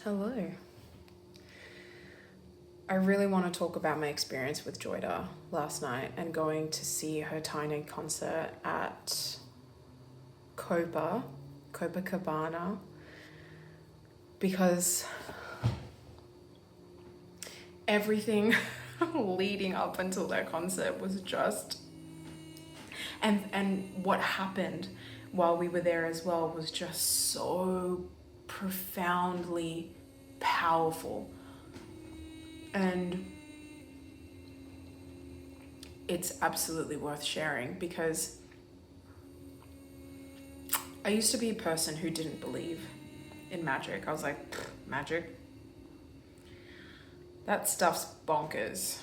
Hello. I really want to talk about my experience with Joydah last night and going to see her tiny concert at Copacabana, because everything leading up until that concert was just, and what happened while we were there as well was just so profoundly powerful. And it's absolutely worth sharing because I used to be a person who didn't believe in magic. I was like, magic? That stuff's bonkers.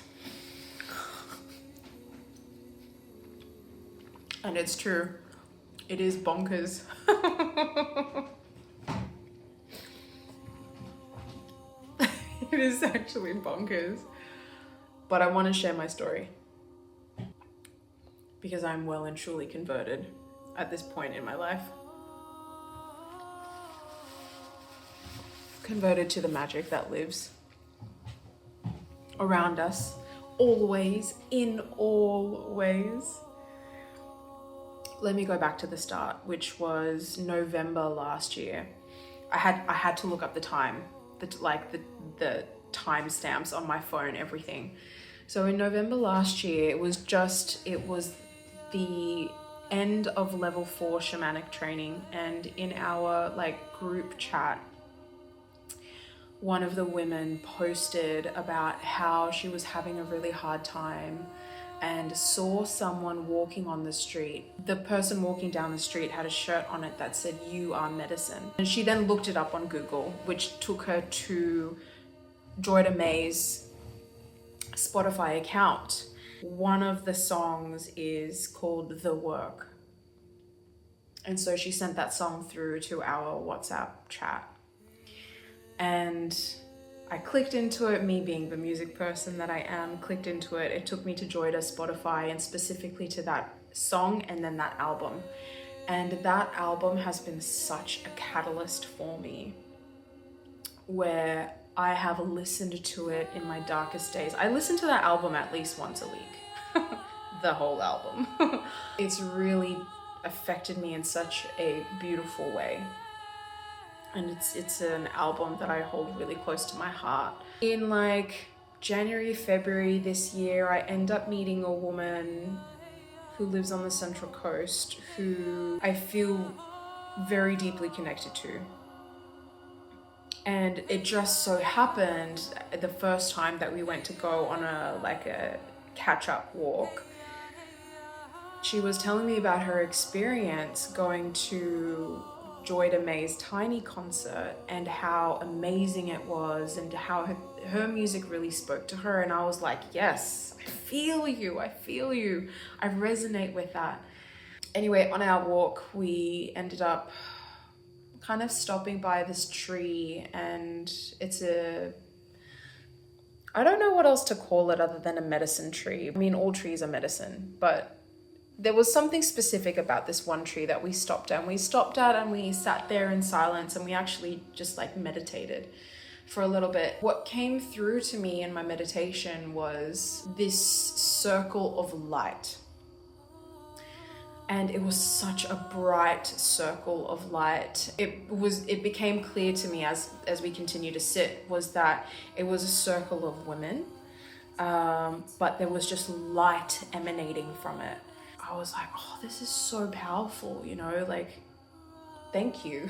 And it's true. It is bonkers. It is actually bonkers. But I want to share my story because I'm well and truly converted at this point in my life. Converted to the magic that lives around us, always, in all ways. Let me go back to the start, which was November last year. I had to look up the time, the timestamps on my phone, everything. So in November last year, it was the end of level 4 shamanic training, and in our group chat, one of the women posted about how she was having a really hard time and saw someone walking on the street. The person walking down the street had a shirt on it that said, "You are medicine." And she then looked it up on Google, which took her to Joydah Mae's Spotify account. One of the songs is called "The Work." And so she sent that song through to our WhatsApp chat. And I clicked into it, me being the music person that I am, clicked into it. It took me to Joydah's Spotify and specifically to that song and then that album. And that album has been such a catalyst for me, where I have listened to it in my darkest days. I listen to that album at least once a week, the whole album. It's really affected me in such a beautiful way. And it's an album that I hold really close to my heart. In January, February this year, I end up meeting a woman who lives on the Central Coast who I feel very deeply connected to. And it just so happened the first time that we went to go on a catch-up walk, she was telling me about her experience going to Joydah Mae's tiny concert and how amazing it was and how her music really spoke to her. And I was like, yes, I feel you, I resonate with that. Anyway, on our walk, we ended up kind of stopping by this tree, and I don't know what else to call it other than a medicine tree. I mean, all trees are medicine, but there was something specific about this one tree that we stopped at. And we sat there in silence, and we actually just meditated for a little bit. What came through to me in my meditation was this circle of light. And it was such a bright circle of light. It became clear to me as we continued to sit was that it was a circle of women, but there was just light emanating from it. I was like, oh, this is so powerful, thank you.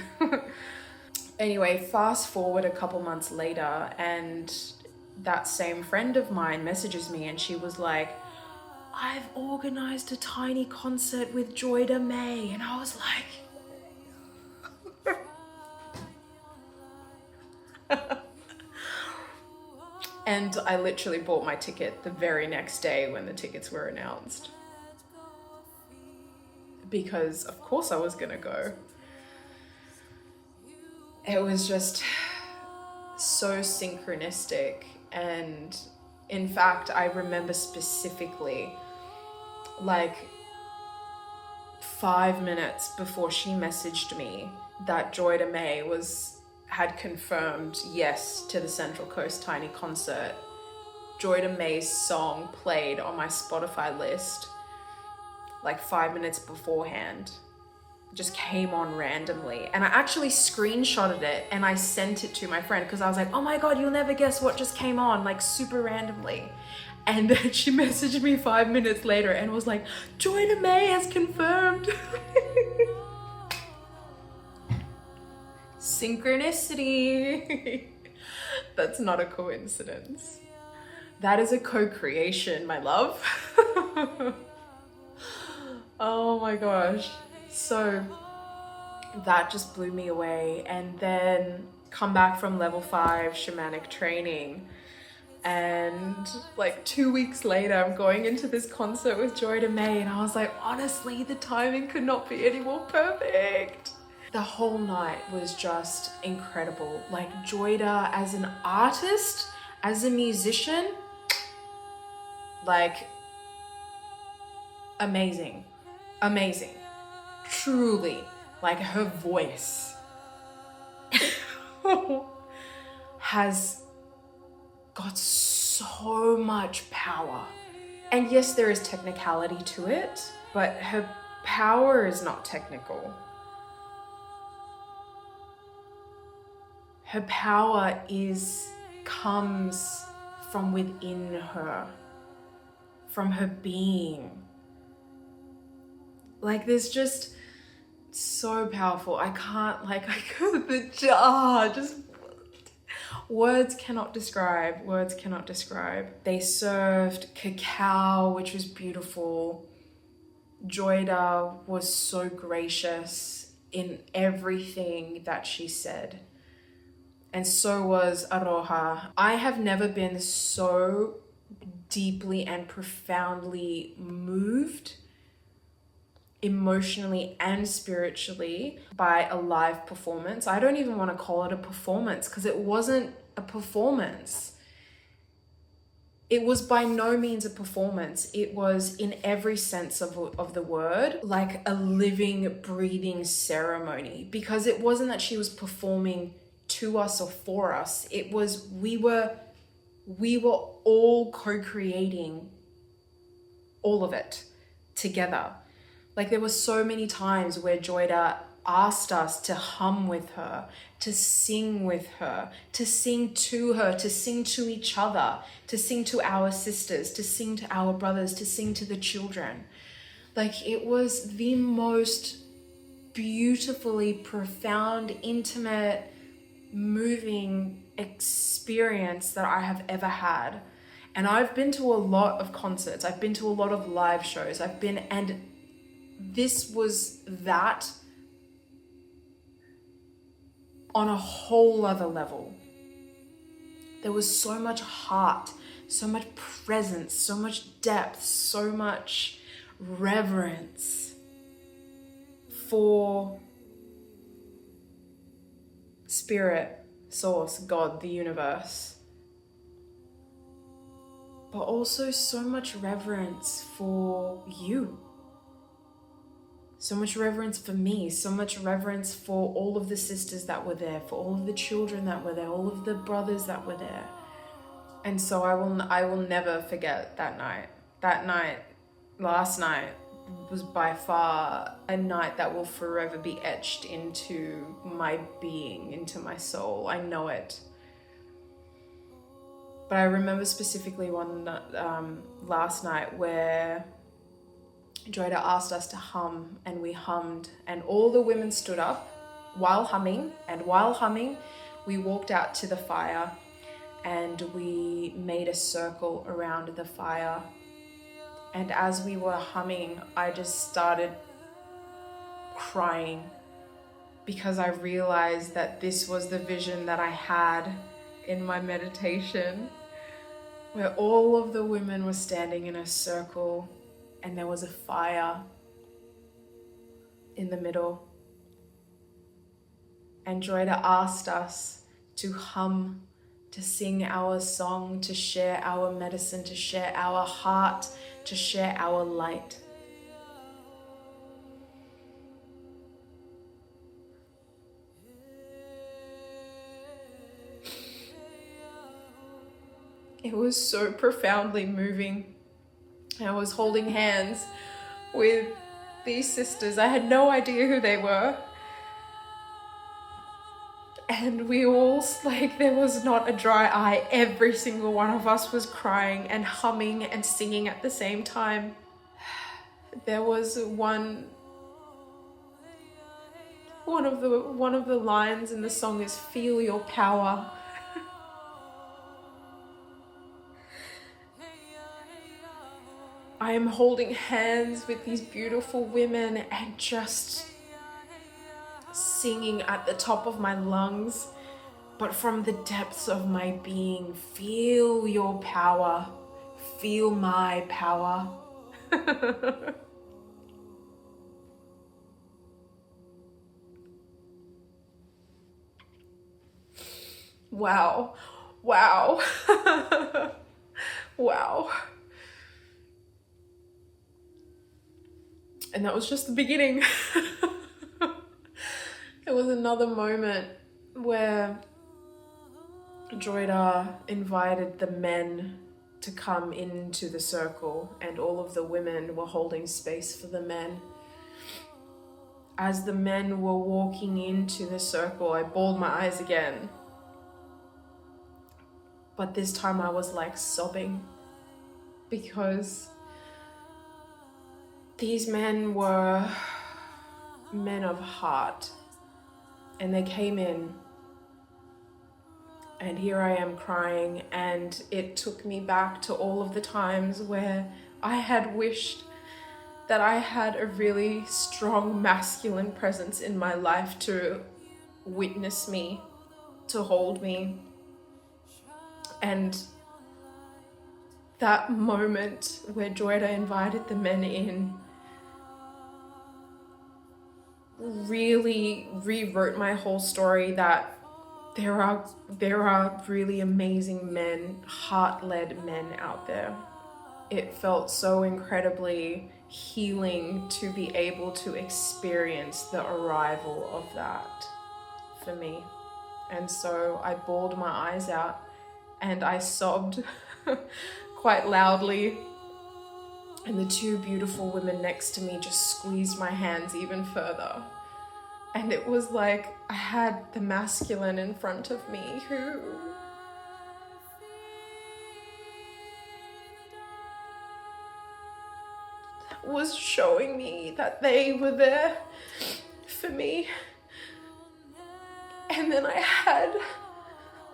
Anyway, fast forward a couple months later, and that same friend of mine messages me, and she was like, I've organized a tiny concert with Joydah Mae. And I was like, and I literally bought my ticket the very next day when the tickets were announced, because of course I was gonna go. It was just so synchronistic. And in fact, I remember specifically 5 minutes before she messaged me that Joydah Mae was had confirmed yes to the Central Coast Tiny concert, Joydah Mae's song played on my Spotify list like 5 minutes beforehand. Just came on randomly, and I actually screenshotted it and I sent it to my friend because I was like, oh my god, you'll never guess what just came on, like super randomly. And then she messaged me 5 minutes later and was like, Joydah Mae has confirmed. Synchronicity. That's not a coincidence. That is a co-creation, my love. Oh my gosh. So that just blew me away. And then come back from level 5 shamanic training, and like 2 weeks later I'm going into this concert with Joydah Mae, and I was like, honestly, the timing could not be any more perfect. The whole night was just incredible. Like Joydah as an artist, as a musician, like amazing. Truly, like her voice has got so much power. And yes, there is technicality to it, but her power is not technical. Her power comes from within her, from her being. Like, there's just so powerful. Just words cannot describe. They served cacao, which was beautiful. Joydah was so gracious in everything that she said. And so was Aroha. I have never been so deeply and profoundly moved emotionally and spiritually by a live performance. I don't even want to call it a performance because it wasn't a performance. It was by no means a performance. It was, in every sense of the word, like a living, breathing ceremony, because it wasn't that she was performing to us or for us. It was, we were all co-creating all of it together. Like, there were so many times where Joydah asked us to hum with her, to sing with her, to sing to her, to sing to each other, to sing to our sisters, to sing to our brothers, to sing to the children. Like, it was the most beautifully profound, intimate, moving experience that I have ever had. And I've been to a lot of concerts. I've been to a lot of live shows. And this was that on a whole other level. There was so much heart, so much presence, so much depth, so much reverence for spirit, source, God, the universe. But also so much reverence for you. So much reverence for me, so much reverence for all of the sisters that were there, for all of the children that were there, all of the brothers that were there. And so I will never forget that night. That night, last night, was by far a night that will forever be etched into my being, into my soul. I know it. But I remember specifically one last night where Joydah asked us to hum, and we hummed, and all the women stood up while humming, and while humming, we walked out to the fire and we made a circle around the fire. And as we were humming, I just started crying because I realized that this was the vision that I had in my meditation, where all of the women were standing in a circle and there was a fire in the middle. And Joydah asked us to hum, to sing our song, to share our medicine, to share our heart, to share our light. It was so profoundly moving. I was holding hands with these sisters. I had no idea who they were. And we all, like, there was not a dry eye. Every single one of us was crying and humming and singing at the same time. There was one of the lines in the song is "Feel your power." I am holding hands with these beautiful women and just singing at the top of my lungs, but from the depths of my being, feel your power, feel my power. Wow, wow, wow. And that was just the beginning. There was another moment where Joydah invited the men to come into the circle, and all of the women were holding space for the men. As the men were walking into the circle, I bawled my eyes again. But this time I was like sobbing, because these men were men of heart, and they came in, and here I am crying, and it took me back to all of the times where I had wished that I had a really strong masculine presence in my life to witness me, to hold me. And that moment where Joydah invited the men in really rewrote my whole story, that there are really amazing men, heart-led men out there. It felt so incredibly healing to be able to experience the arrival of that for me. And so I bawled my eyes out and I sobbed quite loudly. And the two beautiful women next to me just squeezed my hands even further. And it was like I had the masculine in front of me who was showing me that they were there for me. And then I had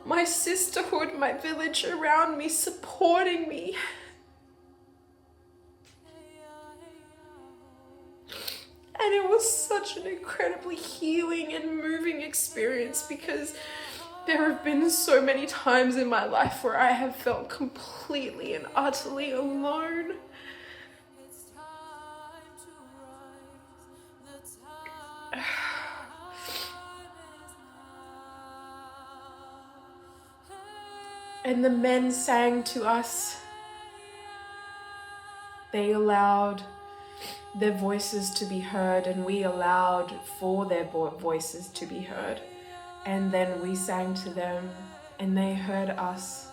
my sisterhood, my village around me, supporting me. And it was such an incredibly healing and moving experience, because there have been so many times in my life where I have felt completely and utterly alone. And the men sang to us. They allowed their voices to be heard, and we allowed for their voices to be heard. And then we sang to them, and they heard us.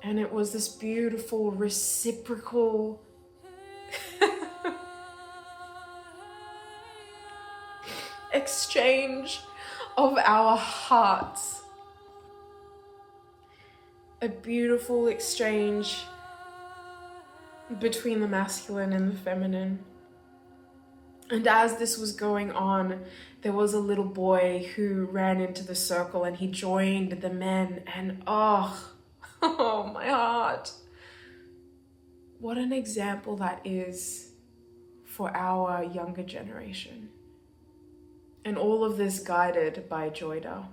And it was this beautiful reciprocal exchange of our hearts. A beautiful exchange between the masculine and the feminine. And as this was going on, there was a little boy who ran into the circle and he joined the men, and oh my heart. What an example that is for our younger generation. And all of this guided by Joydah.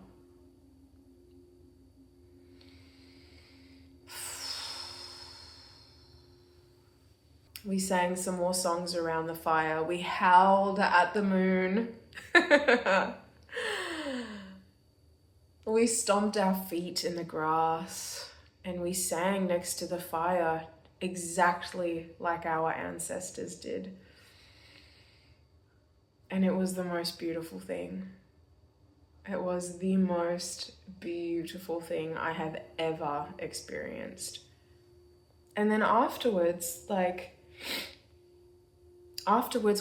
We sang some more songs around the fire. We howled at the moon. We stomped our feet in the grass, and we sang next to the fire exactly like our ancestors did. And it was the most beautiful thing. It was the most beautiful thing I have ever experienced. And then afterwards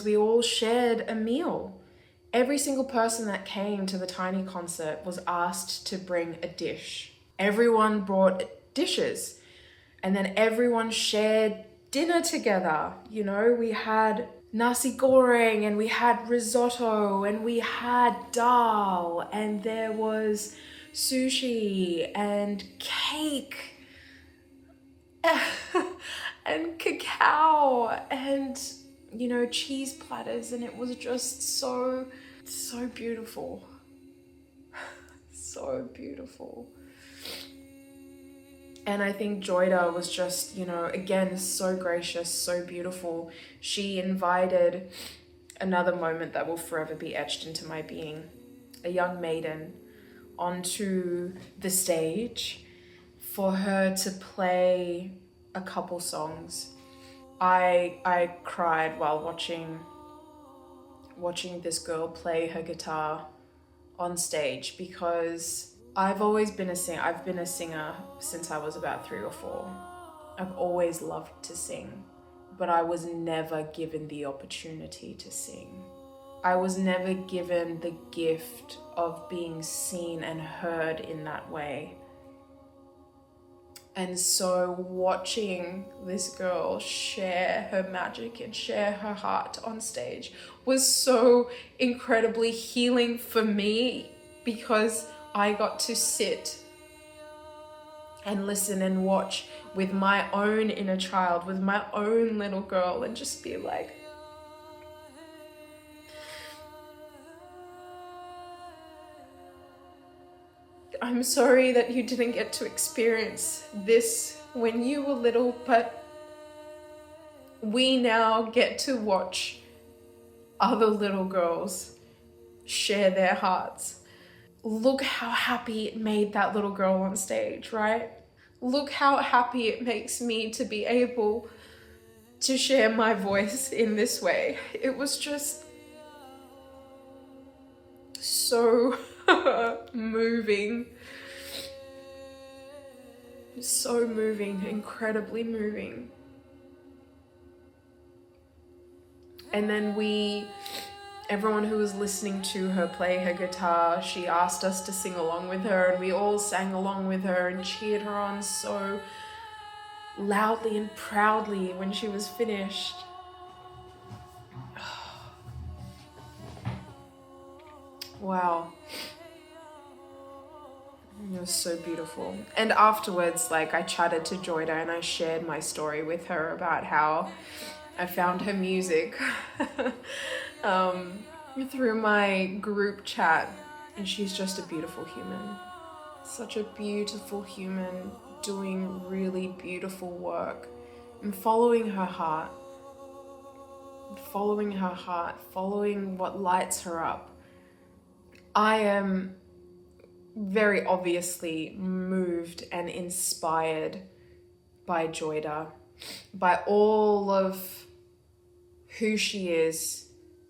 we all shared a meal. Every single person that came to the Tiny concert was asked to bring a dish. Everyone brought dishes, and then everyone shared dinner together. You know, we had nasi goreng, and we had risotto, and we had dal, and there was sushi and cake and cacao and, you know, cheese platters, and it was just so beautiful. So beautiful. And I think Joydah was just, you know, again, so gracious, so beautiful. She invited another moment that will forever be etched into my being, a young maiden, onto the stage for her to play a couple songs. I cried while watching this girl play her guitar on stage, because I've always been a singer. I've been a singer since I was about 3 or 4. I've always loved to sing, but I was never given the opportunity to sing. I was never given the gift of being seen and heard in that way. And so watching this girl share her magic and share her heart on stage was so incredibly healing for me, because I got to sit and listen and watch with my own inner child, with my own little girl, and just be like, I'm sorry that you didn't get to experience this when you were little, but we now get to watch other little girls share their hearts. Look how happy it made that little girl on stage, right? Look how happy it makes me to be able to share my voice in this way. It was just so moving. So moving, incredibly moving. And then everyone who was listening to her play her guitar, she asked us to sing along with her, and we all sang along with her and cheered her on so loudly and proudly when she was finished. Wow. It was so beautiful. And afterwards, I chatted to Joydah and I shared my story with her about how I found her music through my group chat. And she's just a beautiful human. Such a beautiful human doing really beautiful work and following her heart, following what lights her up. I am very obviously moved and inspired by Joydah, by all of who she is,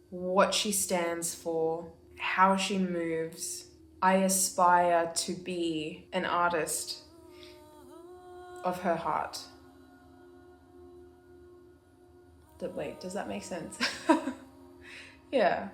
what she stands for, how she moves. I aspire to be an artist of her heart. Wait, does that make sense? Yeah.